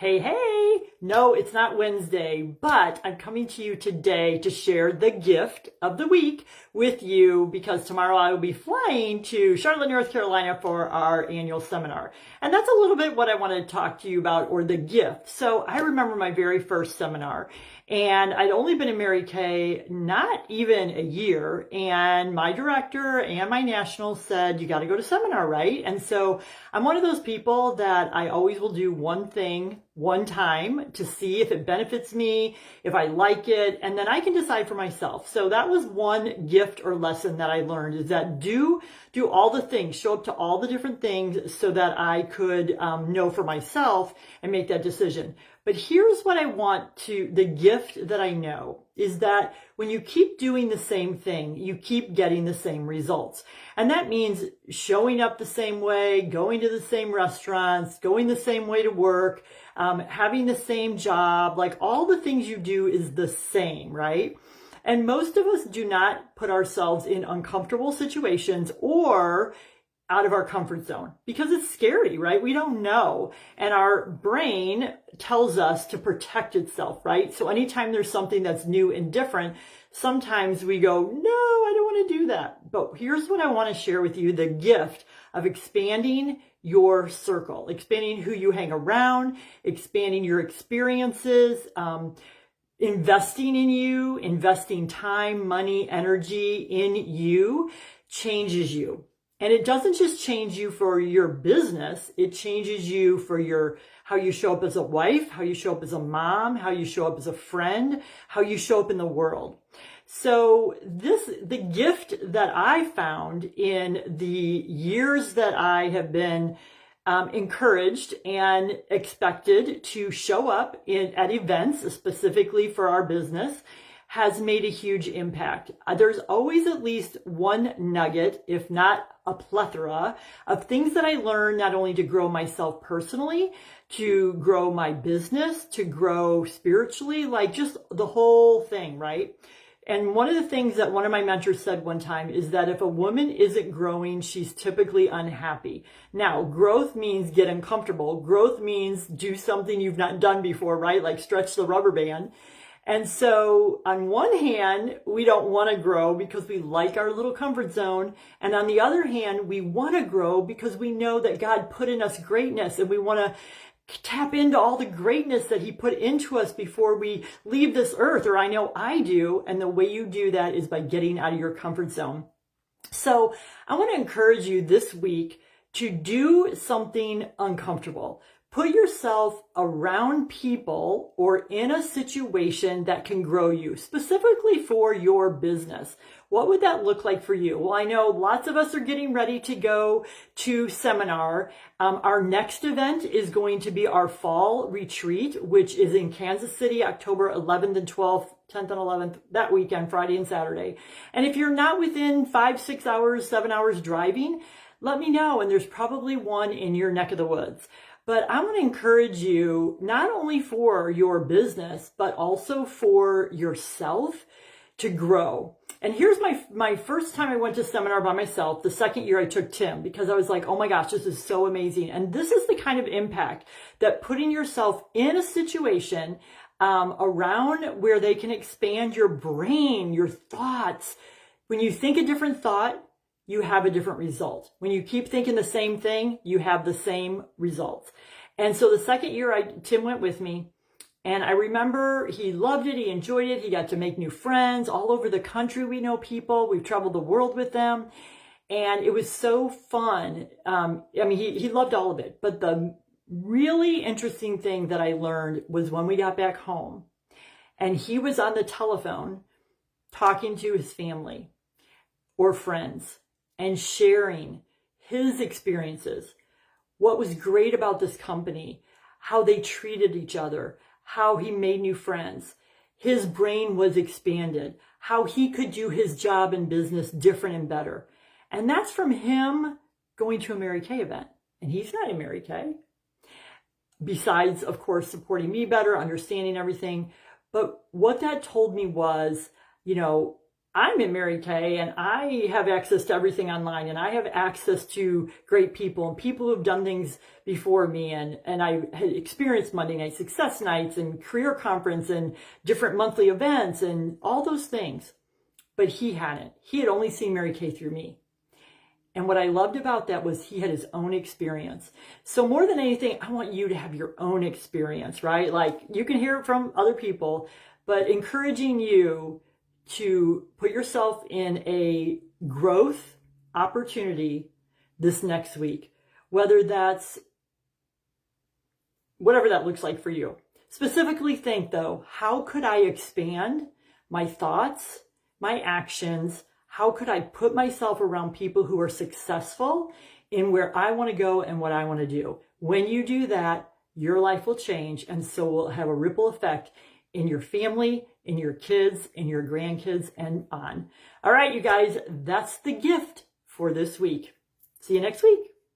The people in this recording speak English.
Hey, hey! No, it's not Wednesday, but I'm coming to you today to share the gift of the week with you because tomorrow I will be flying to Charlotte, North Carolina for our annual seminar. And that's a little bit what I want to talk to you about, or the gift. So I remember my very first seminar, and I'd only been in Mary Kay not even a year, and my director and my national said, you got to go to seminar, right? And so I'm one of those people that I always will do one thing one time to see if it benefits me, if I like it, and then I can decide for myself. So that was one gift or lesson that I learned, is that do all the things, show up to all the different things so that I could know for myself and make that decision. But here's what I want to, the gift that I know is that when you keep doing the same thing, you keep getting the same results. And that means showing up the same way, going to the same restaurants, going the same way to work, having the same job, like all the things you do is the same, right? And most of us do not put ourselves in uncomfortable situations or out of our comfort zone because it's scary, right? We don't know. And our brain tells us to protect itself, right? So anytime there's something that's new and different, sometimes we go, no, I don't want to do that. But here's what I want to share with you, the gift of expanding your circle, expanding who you hang around, expanding your experiences, investing in you, investing time, money, energy in you changes you. And it doesn't just change you for your business, it changes you for your how you show up as a wife, how you show up as a mom, how you show up as a friend, how you show up in the world. So the gift that I found in the years that I have been encouraged and expected to show up at events specifically for our business has made a huge impact. There's always at least one nugget, if not a plethora, of things that I learned not only to grow myself personally, to grow my business, to grow spiritually, like just the whole thing, right? And one of the things that one of my mentors said one time is that if a woman isn't growing, she's typically unhappy. Now, growth means get uncomfortable. Growth means do something you've not done before, right? Like stretch the rubber band. And so on one hand, we don't want to grow because we like our little comfort zone. And on the other hand, we want to grow because we know that God put in us greatness and we want to tap into all the greatness that he put into us before we leave this earth, or I know I do. And the way you do that is by getting out of your comfort zone. So I want to encourage you this week to do something uncomfortable. Put yourself around people or in a situation that can grow you, specifically for your business. What would that look like for you? Well, I know lots of us are getting ready to go to seminar. Our next event is going to be our fall retreat, which is in Kansas City, October 11th and 12th, 10th and 11th, that weekend, Friday and Saturday. And if you're not within 5, 6 hours, 7 hours driving, let me know. And there's probably one in your neck of the woods. But I want to encourage you, not only for your business, but also for yourself to grow. And here's my first time I went to seminar by myself. The second year I took Tim because I was like, oh my gosh, this is so amazing. And this is the kind of impact that putting yourself in a situation around where they can expand your brain, your thoughts. When you think a different thought, you have a different result. When you keep thinking the same thing, you have the same results. And so the second year, Tim went with me, and I remember he loved it. He enjoyed it. He got to make new friends all over the country. We know people. We've traveled the world with them, and it was so fun. He loved all of it. But the really interesting thing that I learned was when we got back home, and he was on the telephone talking to his family or friends, and sharing his experiences, what was great about this company, how they treated each other, how he made new friends. His brain was expanded, how he could do his job in business different and better. And that's from him going to a Mary Kay event. And he's not in Mary Kay. Besides, of course, supporting me better, understanding everything. But what that told me was, I'm in Mary Kay and I have access to everything online, and I have access to great people and people who've done things before me. And I had experienced Monday Night Success Nights and career conference and different monthly events and all those things. But he hadn't. He had only seen Mary Kay through me. And what I loved about that was he had his own experience. So more than anything, I want you to have your own experience, right? Like, you can hear it from other people, but encouraging you to put yourself in a growth opportunity this next week, whether that's whatever that looks like for you. Specifically think, though, how could I expand my thoughts, my actions? How could I put myself around people who are successful in where I want to go and what I want to do? When you do that, your life will change, and so will have a ripple effect in your family, in your kids, in your grandkids, and on. All right, you guys, that's the gift for this week. See you next week.